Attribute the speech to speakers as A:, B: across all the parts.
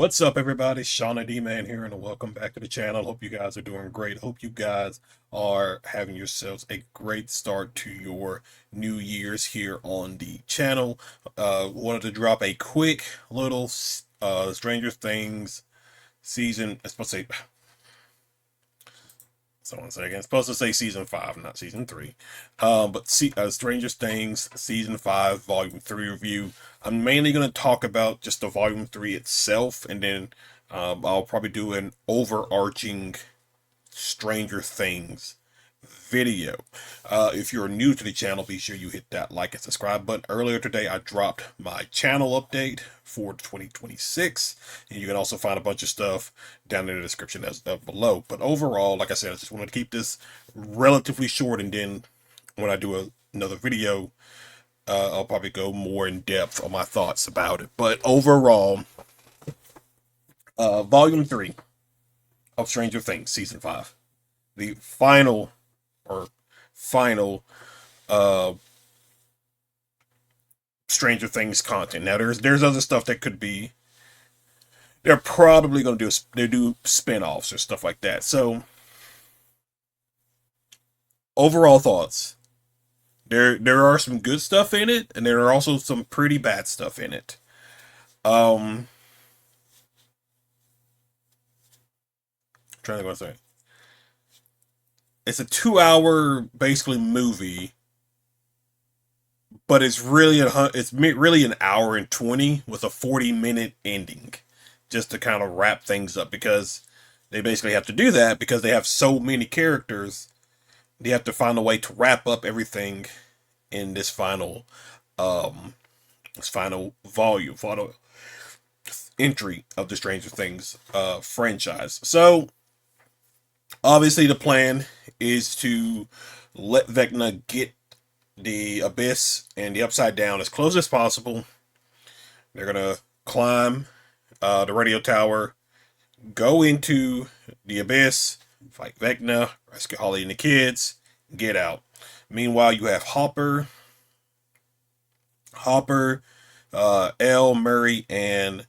A: What's up, everybody? Shauna D Man here, and welcome back to the channel. Hope you guys are doing great. Hope you guys are having yourselves a great start to your New Year's here on the channel. Wanted to drop a quick little Stranger Things season. It's supposed to say, so one second. It's supposed to say season 5, not season 3. But Stranger Things season 5, volume 3 review. I'm mainly going to talk about just the volume 3 itself, and then I'll probably do an overarching Stranger Things video. If you're new to the channel, be sure you hit that like and subscribe button. Earlier today, I dropped my channel update for 2026, and you can also find a bunch of stuff down in the description as below. But overall, like I said, I just wanted to keep this relatively short, and then when I do another video, I'll probably go more in depth on my thoughts about it. But overall, volume 3 of Stranger Things season 5, the final uh Stranger Things content. Now there's other stuff that could be, they're probably going to do spin-offs or stuff like that. So overall thoughts. There are some good stuff in it, and there are also some pretty bad stuff in it. Um trying to go through. It's a 2 hour basically movie, but it's really an hour and 20 with a 40-minute ending, just to kind of wrap things up, because they basically have to do that because they have so many characters. They have to find a way to wrap up everything in um this final entry of the Stranger Things franchise. So obviously the plan is to let Vecna get the Abyss and the Upside Down as close as possible. They're gonna climb the radio tower, go into the Abyss, fight Vecna, rescue Holly and the kids, get out. Meanwhile, you have Hopper, Elle, Murray, and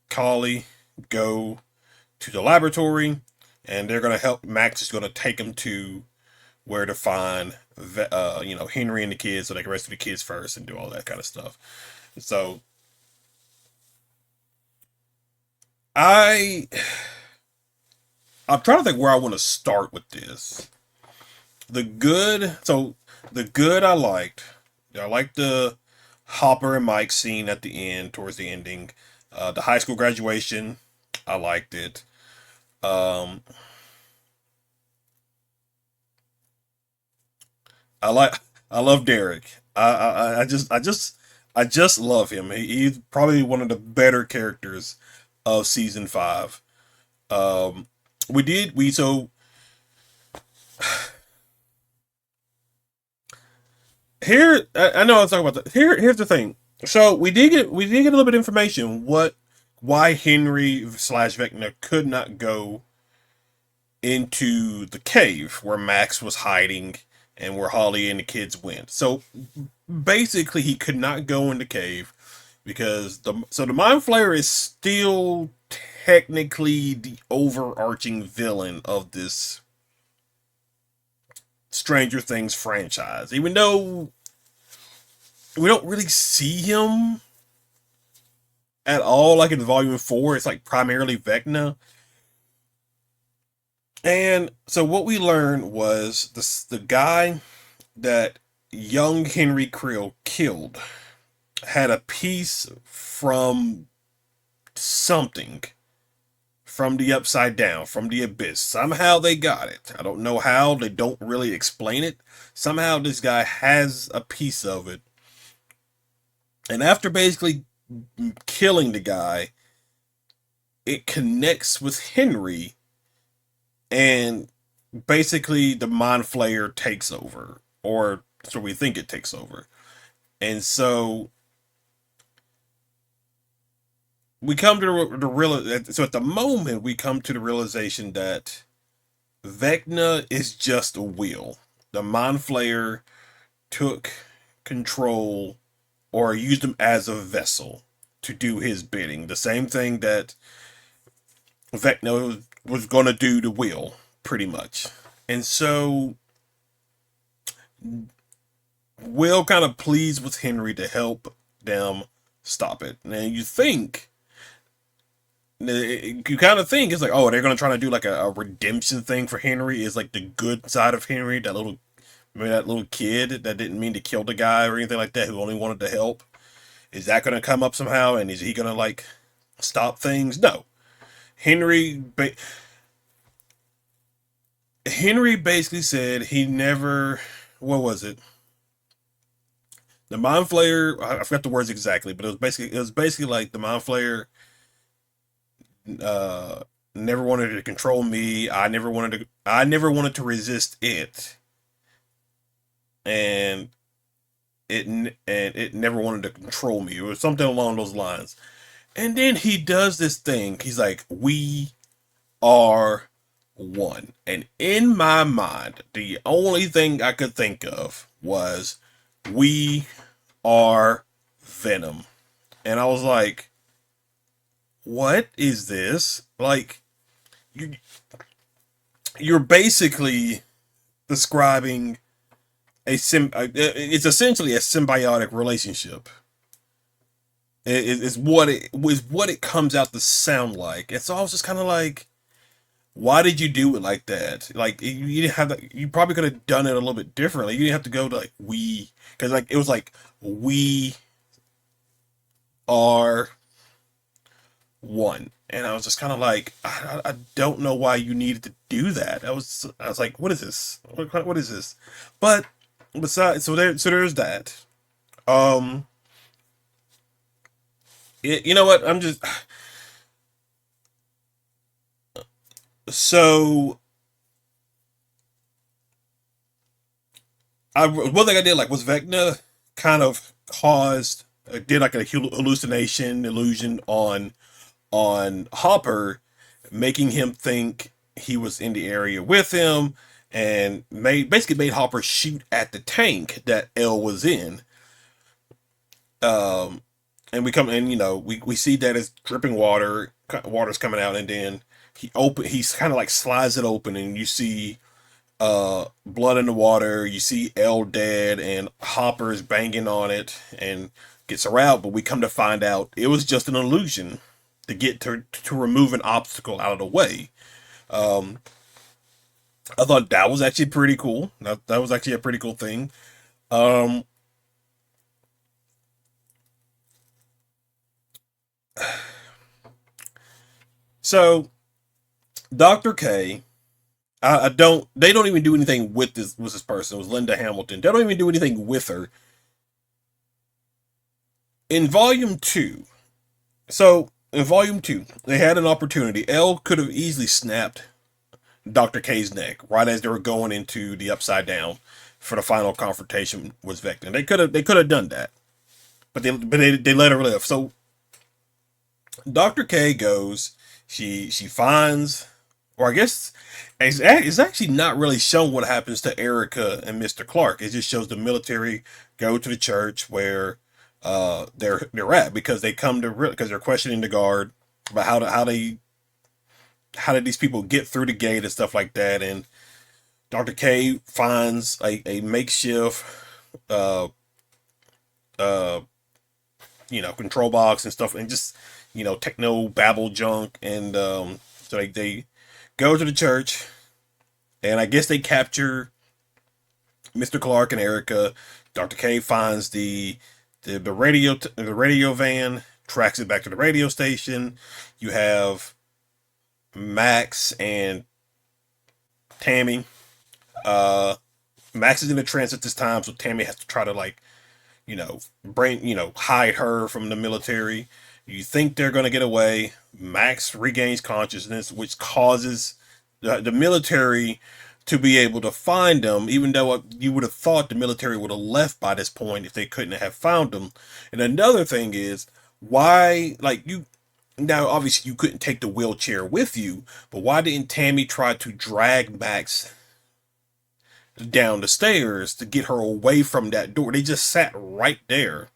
A: Collie go to the laboratory, and they're gonna help. Max is gonna take them to where to find, Henry and the kids, so they can rescue the kids first and do all that kind of stuff. So I I'm trying to think where I want to start with this. The good I liked. I liked the Hopper and Mike scene at the end, towards the ending. The high school graduation, I liked it. Um, I like, I love Derek. I just love him. He's probably one of the better characters of season 5. Um, we did we so here. I know I was talking about that. Here's the thing. So we did get a little bit of information why Henry slash Vecna could not go into the cave where Max was hiding and where Holly and the kids went. So basically, he could not go in the cave because the Mind Flayer is still technically the overarching villain of this Stranger Things franchise, even though we don't really see him at all. Like in Volume 4, it's like primarily Vecna. And so what we learned was the guy that young Henry Krill killed had a piece from something, from the Upside Down, from the Abyss. Somehow they got it. I don't know how. They don't really explain it. Somehow this guy has a piece of it. And after basically killing the guy, it connects with Henry, and basically the Mind Flayer takes over, or so we think it takes over. And so we come to the real. So at the moment, we come to the realization that Vecna is just a wheel. The Mind Flayer took control or used him as a vessel. to do his bidding. The same thing that Vecna was going to do to Will, pretty much. And so Will kind of pleads with Henry to help them stop it. Now you kind of think it's like, oh, they're going to try to do like a redemption thing for Henry. Is like the good side of Henry, that little kid that didn't mean to kill the guy or anything like that, who only wanted to help. Is that going to come up somehow? And is he going to like stop things? No. Henry Henry basically said he never. What was it? The Mind Flayer. I forgot the words exactly, but it was basically like the Mind Flayer uh, never wanted to control me. I never wanted to resist it, and it never wanted to control me, or something along those lines. And then he does this thing. He's like, "We are one." And in my mind, the only thing I could think of was, "We are Venom." And I was like, "What is this?" Like, you you're basically describing it's essentially a symbiotic relationship. Is what it comes out to sound like. And so I was just kind of like, why did you do it like that? Like, you didn't have that. You probably could have done it a little bit differently. You didn't have to go to like we, because like it was like, we are one. And I was just kind of like, I don't know why you needed to do that. I was like, what is this? What is this? But besides, there's that. Um, you know what? I'm just so one thing I did like was Vecna kind of caused did like a hallucination illusion on Hopper, making him think he was in the area with him, and made Hopper shoot at the tank that L was in. Um, and we see that it's dripping water's coming out, and then he's kind of like slides it open, and you see blood in the water. You see L dead, and Hopper's banging on it and gets her out. But we come to find out it was just an illusion to get to remove an obstacle out of the way. Um, I thought that was actually pretty cool. That was actually a pretty cool thing. Um, so Doctor K, I don't. They don't even do anything with this person. It was Linda Hamilton. They don't even do anything with her in Volume Two. So in Volume Two, they had an opportunity. L could have easily snapped Dr. K's neck right as they were going into the Upside Down for the final confrontation with Vecna. They could have done that, but they let her live. So Dr. K goes. She finds, or I guess it's actually not really shown what happens to Erica and Mr. Clark. It just shows the military go to the church where they're at, because they come to because they're questioning the guard about how did these people get through the gate and stuff like that. And Dr. K finds a makeshift uh uh control box and stuff, and just techno babble junk. And so they go to the church, and I guess they capture Mr. Clark and Erica. Dr. K finds the radio van, tracks it back to the radio station. You have Max and Tammy. Uh, Max is in a trance at this time, so Tammy has to try to like hide her from the military. You think they're gonna get away. Max regains consciousness, which causes the military to be able to find them, even though you would have thought the military would have left by this point if they couldn't have found them. And another thing is, why, like, you now obviously you couldn't take the wheelchair with you, but why didn't Tammy try to drag Max down the stairs to get her away from that door? They just sat right there.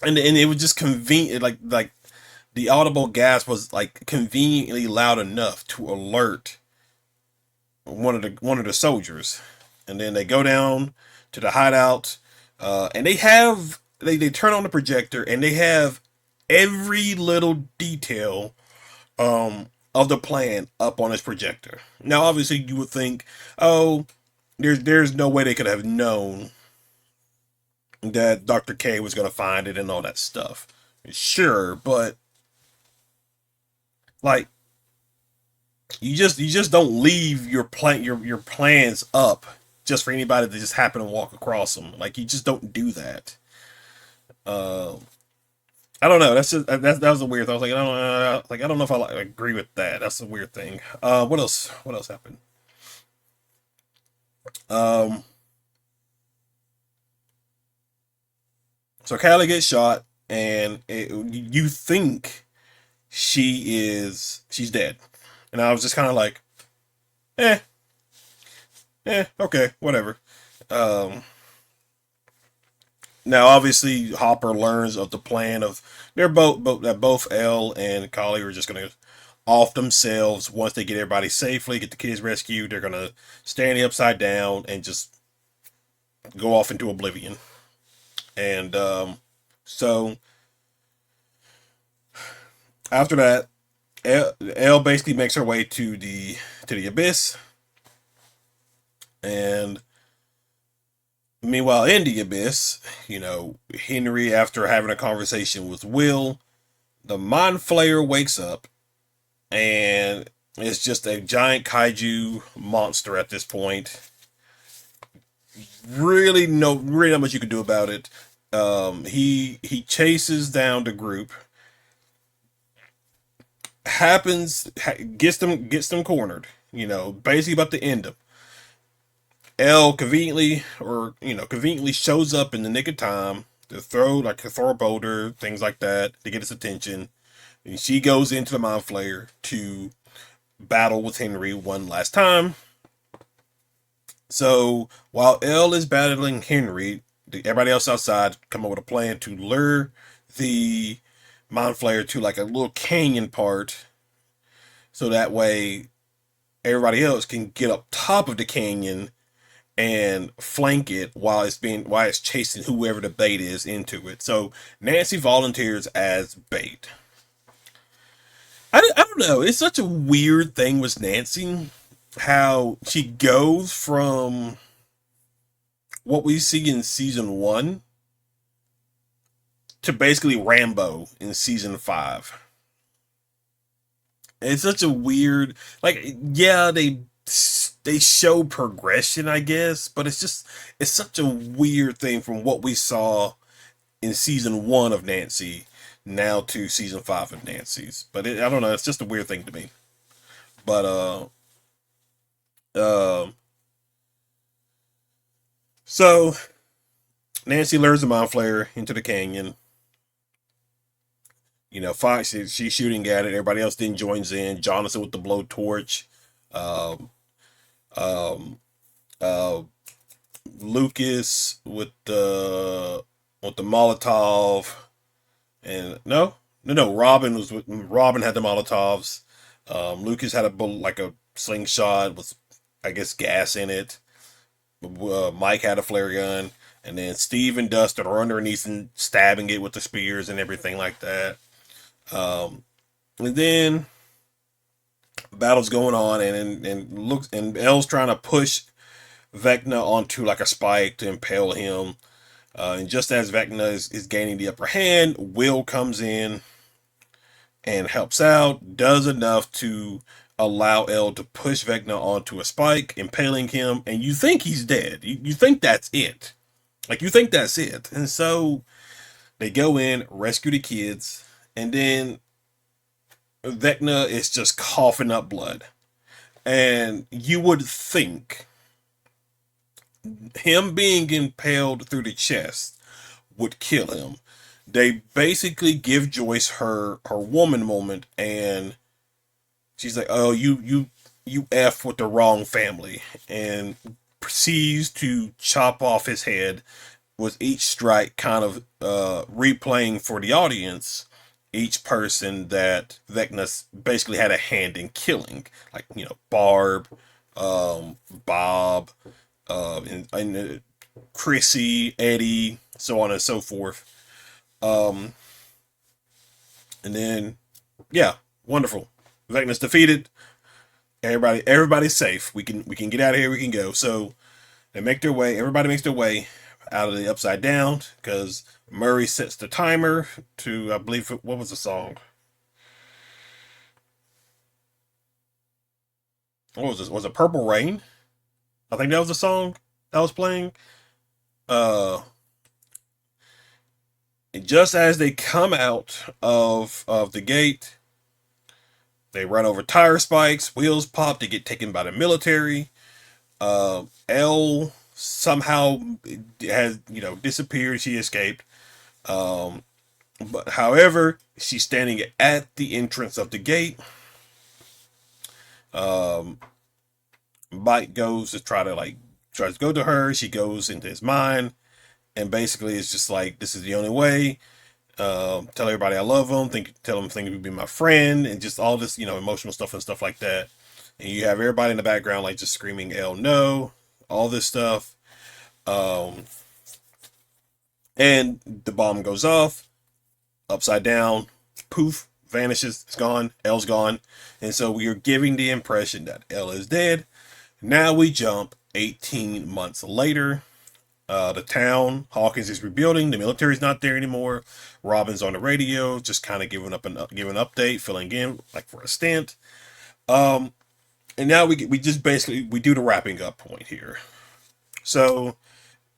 A: and it was just convenient, like the audible gasp was like conveniently loud enough to alert one of the soldiers, and then they go down to the hideout, and they turn on the projector and they have every little detail of the plan up on this projector. Now, obviously, you would think, oh, there's no way they could have known that Dr. K was going to find it and all that stuff. Sure, but like you just don't leave your plans up just for anybody to just happen to walk across them. Like you just don't do that. Uh, I don't know. That's just that was a weird thing. I was like, I don't know if I agree with that. That's a weird thing. What else? What else happened? Um, so Callie gets shot, and you think she's dead, and I was just kind of like, eh, okay, whatever. Um, Now, obviously, Hopper learns of the plan of that both Elle and Collie are just gonna off themselves once they get everybody safely, get the kids rescued. They're gonna stand the upside down and just go off into oblivion. And so after that, Elle basically makes her way to the abyss, and meanwhile in the abyss, Henry, after having a conversation with Will, the Mind Flayer wakes up and it's just a giant kaiju monster at this point. Really not much you can do about it. He chases down the group, gets them cornered. Basically about to end them. Elle conveniently shows up in the nick of time to throw a boulder, things like that, to get his attention. And she goes into the Mind Flayer to battle with Henry one last time. So while Elle is battling Henry, everybody else outside come up with a plan to lure the Mind Flayer to like a little canyon part, so that way everybody else can get up top of the canyon and flank it while it's chasing whoever the bait is into it. So Nancy volunteers as bait. I don't know. It's such a weird thing with Nancy, how she goes from what we see in season one to basically Rambo in season five. It's such a weird, like, yeah, they show progression, I guess, but it's such a weird thing from what we saw in season one of Nancy now to season five of Nancy's. But I don't know. It's just a weird thing to me. But uh, so Nancy lures the Mind Flayer into the canyon. Fox, she's shooting at it. Everybody else then joins in. Jonathan with the blowtorch. Um, um, uh, Lucas with the Molotov, and no. Robin had the Molotovs. Lucas had a slingshot with, I guess, gas in it. Mike had a flare gun, and then Steve and Dustin are underneath and stabbing it with the spears and everything like that. And then battle's going on, and Elle's trying to push Vecna onto like a spike to impale him. And just as Vecna is gaining the upper hand, Will comes in and helps out, does enough to allow Elle to push Vecna onto a spike, impaling him, and you think he's dead. You think that's it. Like, you think that's it. And so they go in, rescue the kids, and then Vecna is just coughing up blood. And you would think him being impaled through the chest would kill him. They basically give Joyce her woman moment, and she's like, "Oh, you f with the wrong family," and proceeds to chop off his head was each strike kind of replaying for the audience each person that Vecna basically had a hand in killing, like Barb, Bob, and Chrissy, Eddie, so on and so forth. Um, and then yeah, wonderful. Vecna's defeated. Everybody's safe. We can get out of here. We can go. So they make their way. Everybody makes their way out of the Upside Down because Murray sets the timer to, I believe, what was the song? What was this? Was it Purple Rain? I think that was the song that was playing. Uh, and just as they come out of the gate, they run over tire spikes, wheels pop, they get taken by the military. Elle somehow has disappeared. She escaped. Um, but however, she's standing at the entrance of the gate. Um, Mike goes to tries to go to her. She goes into his mind, and basically it's just like, this is the only way. Tell everybody I love them. Tell them things would be my friend, and just all this emotional stuff and stuff like that. And you have everybody in the background like just screaming "Elle no," all this stuff. Um, and the bomb goes off, upside down, poof, vanishes, it's gone, Elle's gone. And so we are giving the impression that Elle is dead. Now we jump 18 months later. The town, Hawkins is rebuilding. The military's not there anymore. Robin's on the radio, just kind of giving an update, filling in like for a stint. Um, and now we just basically we do the wrapping up point here. So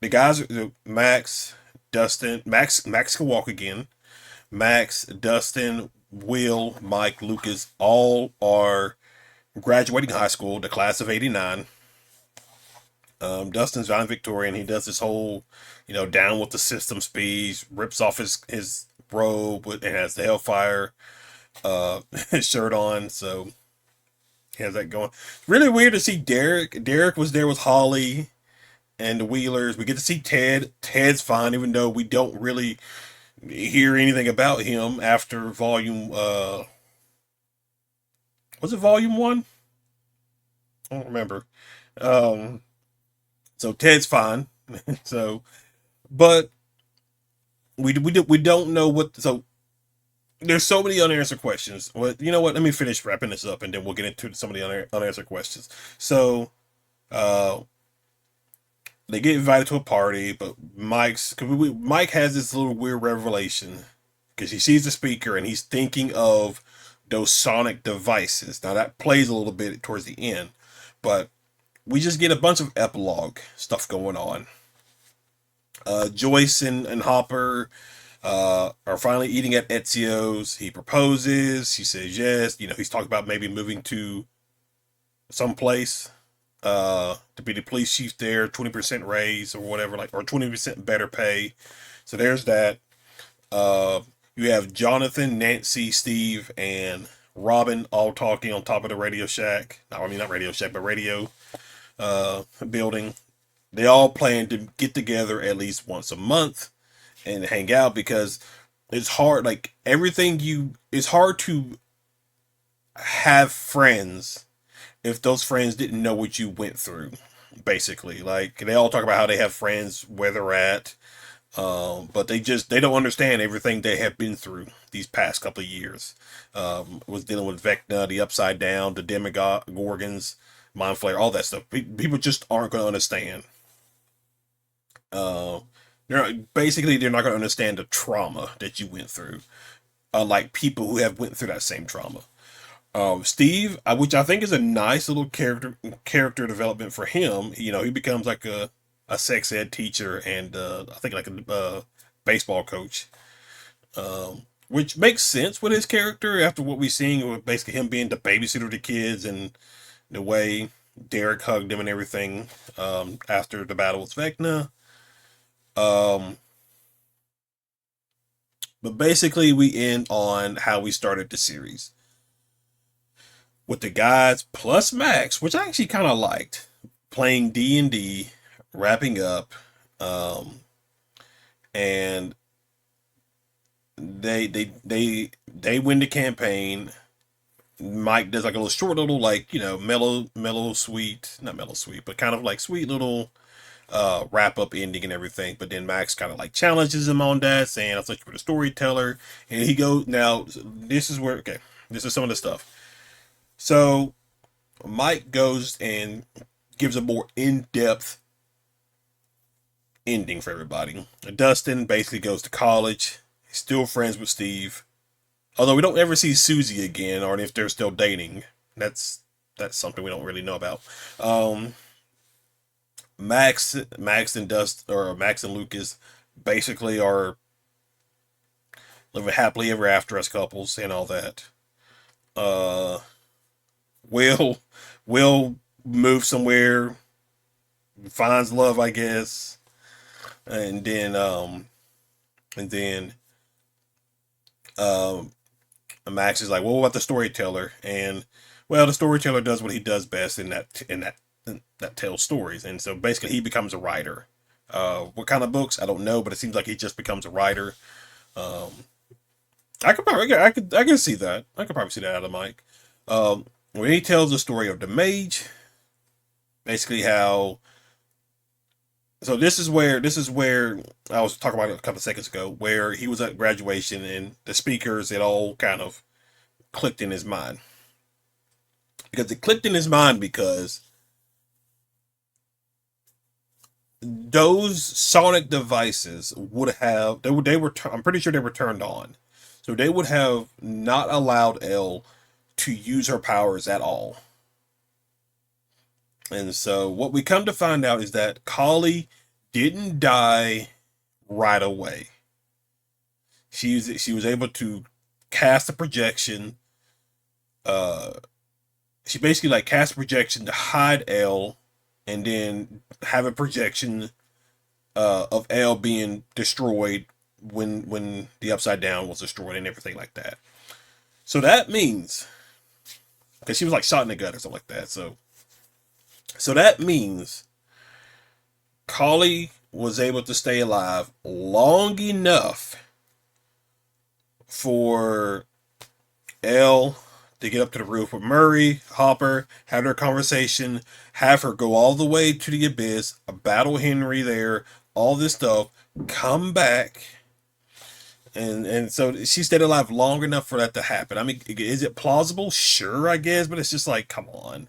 A: the guys, Max, Dustin, Max can walk again. Max, Dustin, Will, Mike, Lucas, all are graduating high school, the class of '89. Dustin's valedictorian. He does this whole, down with the system speech, rips off his robe and has the Hellfire shirt on. So he has that going. Really weird to see Derek. Derek was there with Holly and the Wheelers. We get to see Ted. Ted's fine, even though we don't really hear anything about him after volume. Was it volume one? I don't remember. Um, so Ted's fine. So, but we don't know what. So there's so many unanswered questions. Well, you know what? Let me finish wrapping this up, and then we'll get into some of the unanswered questions. So, uh, they get invited to a party, but Mike has this little weird revelation because he sees the speaker and he's thinking of those sonic devices. Now that plays a little bit towards the end, but we just get a bunch of epilogue stuff going on. Joyce and Hopper are finally eating at Ezio's. He proposes. She says yes. He's talking about maybe moving to some place to be the police chief there, 20% raise or whatever, like, or 20% better pay. So there's that. Uh, you have Jonathan, Nancy, Steve, and Robin all talking on top of the Radio Shack. No, I mean not Radio Shack, but radio building. They all plan to get together at least once a month and hang out because it's hard. Like it's hard to have friends if those friends didn't know what you went through. Basically, like they all talk about how they have friends where they're at, but they don't understand everything they have been through these past couple of years. Was dealing with Vecna, the Upside Down, the Demogorgons, Mind Flayer, all that stuff. People just aren't going to understand. Uh, they're not going to understand the trauma that you went through, unlike people who have went through that same trauma. Steve, which I think is a nice little character development for him. He becomes like a sex ed teacher and I think like a baseball coach, which makes sense with his character after what we've seen with basically him being the babysitter of the kids and the way Derek hugged him and everything after the battle with Vecna. Um, but basically, we end on how we started the series with the guys plus Max, which I actually kind of liked, playing D and D, wrapping up. Um, and they win the campaign. Mike does like a little short little like mellow sweet, not mellow sweet, but kind of like sweet little wrap up ending and everything. But then Max kind of like challenges him on that, saying I thought you were the storyteller, and he goes now. This is where okay, this is some of the stuff. So Mike goes and gives a more in depth ending for everybody. Dustin basically goes to college. He's still friends with Steve. Although we don't ever see Susie again, or if they're still dating. That's that's something we don't really know about. Um, Max and Dust, or Max and Lucas, basically are living happily ever after as couples and all that. Uh, Will Will move somewhere, finds love, I guess, and then um, Max is like, "Well, what about the storyteller?" And well, the storyteller does what he does best in that tells stories, and so basically he becomes a writer. What kind of books? I don't know, but it seems like he just becomes a writer. Um, I can see that. I could probably see that out of Mike. When he tells the story of the mage, basically how. So this is where I was talking about it a couple of seconds ago, where he was at graduation and the speakers it all kind of clicked in his mind because it clicked in his mind because those sonic devices would have they were I'm pretty sure they were turned on, so they would have not allowed Elle to use her powers at all. And so what we come to find out is that Kali didn't die right away. She was able to cast a projection. Uh, she basically like cast a projection to hide Elle, and then have a projection of Elle being destroyed when the Upside Down was destroyed and everything like that. So that means because she was like shot in the gut or something like that. So that means Kali was able to stay alive long enough for Elle to get up to the roof with Murray, Hopper, have their conversation, have her go all the way to the abyss, battle Henry there, all this stuff, come back, and so she stayed alive long enough for that to happen. I mean, is it plausible? Sure, I guess, but it's just like, come on.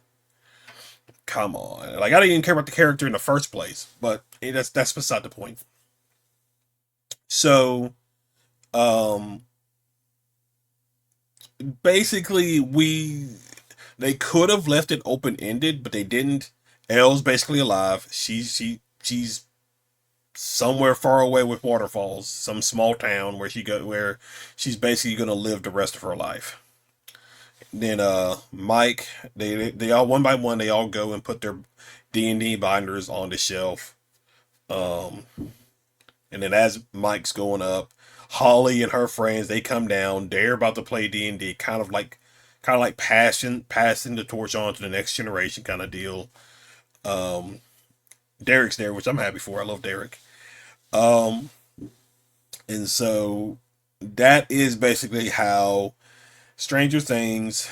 A: Like I didn't even care about the character in the first place, but that's beside the point. So, um, basically, they could have left it open ended, but they didn't. Elle's basically alive. She's somewhere far away with waterfalls, some small town where she's basically gonna live the rest of her life. Then Mike, they all one by one they all go and put their D&D binders on the shelf. Um, and then as Mike's going up, Holly and her friends they come down. They're about to play D&D, kind of like passing the torch on to the next generation kind of deal. Um, Derek's there, which I'm happy for. I love Derek. Um, and so that is basically how Stranger Things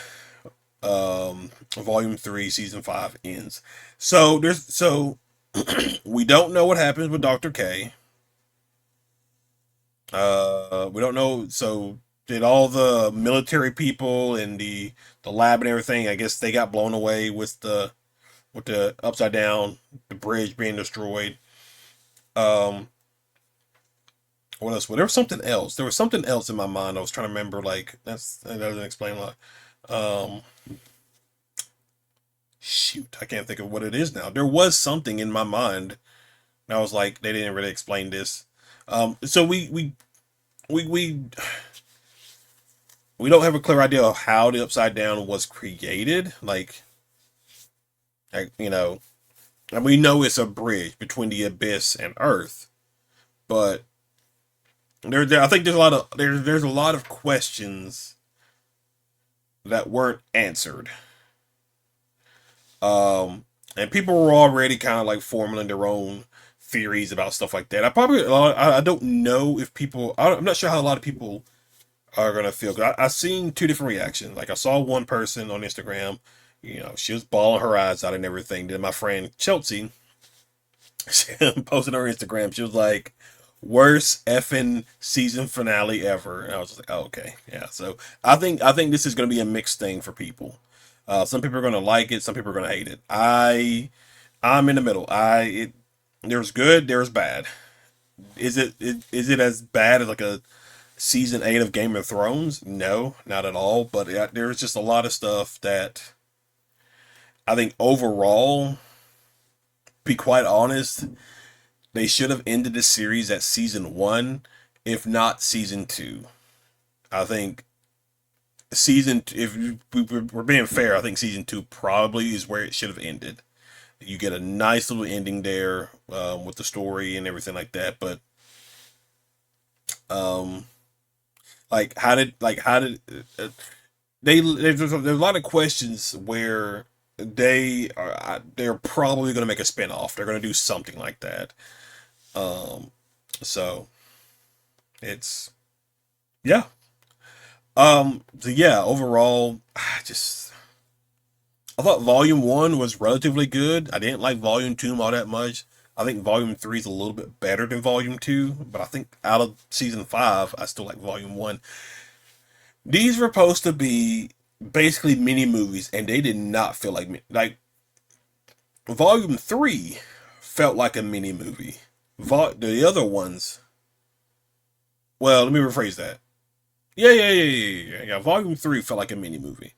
A: Volume 3 Season 5 ends. So we don't know what happens with Dr. K. We don't know. So did all the military people and the lab and everything? I guess they got blown away with the upside down, the bridge being destroyed. Um, what else? Well, there was something else. There was something else in my mind. I was trying to remember. Like that doesn't explain a lot. Um, Shoot, I can't think of what it is now. There was something in my mind. And I was like, they didn't really explain this. So we we we don't have a clear idea of how the Upside Down was created. Like and we know it's a bridge between the abyss and Earth, but I think there's a lot of questions that weren't answered. And people were already kind of like forming their own theories about stuff like that. I don't know if people. I'm not sure how a lot of people are gonna feel. 'Cause I seen two different reactions. Like I saw one person on Instagram, she was bawling her eyes out and everything. Then my friend Chelsea, she posted on her Instagram. She was like, "Worst effing season finale ever." And I was just like, "Oh, okay, yeah." So I think this is gonna be a mixed thing for people. Some people are gonna like it. Some people are gonna hate it. I'm in the middle. There's good. There's bad. Is it as bad as like a season 8 of Game of Thrones? No, not at all. But there's just a lot of stuff that I think overall, be quite honest, they should have ended the series at season 1, if not season 2. I think if we're being fair, I think season 2 probably is where it should have ended. You get a nice little ending there, with the story and everything like that. But um, how did there's a lot of questions where they're probably going to make a spinoff. They're going to do something like that. Um, so it's yeah. So yeah, overall, I thought Volume One was relatively good. I didn't like Volume Two all that much. I think Volume Three is a little bit better than Volume Two, but I think out of Season Five, I still like Volume One. These were supposed to be basically mini movies, and they did not feel like Volume Three felt like a mini movie. The other ones, well, let me rephrase that. Yeah. Volume Three felt like a mini movie.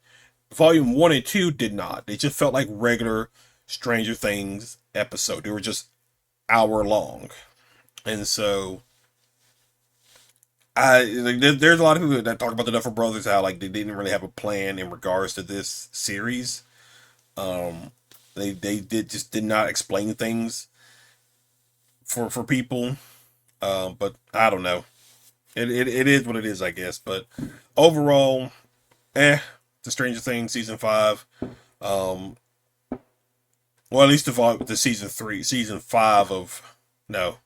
A: Volume One and Two did not. They just felt like regular Stranger Things episode. They were just hour long, and so there's a lot of people that talk about the Duffer Brothers, how like they didn't really have a plan in regards to this series. Um, they did not explain things for people. But I don't know. It is what it is, I guess. But overall, the Stranger Things season 5. Um, well, at least the season 5 of no,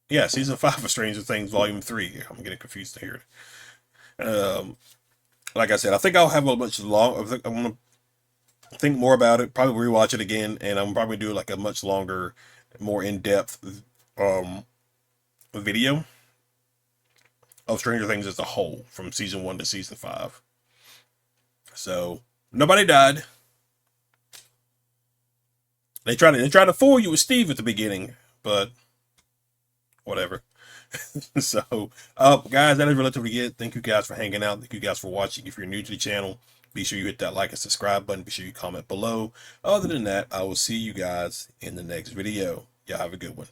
A: yeah, season 5 of Stranger Things volume 3. I'm getting confused here. Um, like I said, I think I'll have a much long. I'm gonna think more about it. Probably rewatch it again, and I'm probably do like a much longer, more in depth um video of Stranger Things as a whole from season 1 to season 5. So nobody died. They tried to fool you with Steve at the beginning, but whatever. So, guys, that is relatively it. Thank you guys for hanging out. Thank you guys for watching. If you're new to the channel, be sure you hit that like and subscribe button. Be sure you comment below. Other than that, I will see you guys in the next video. Y'all have a good one.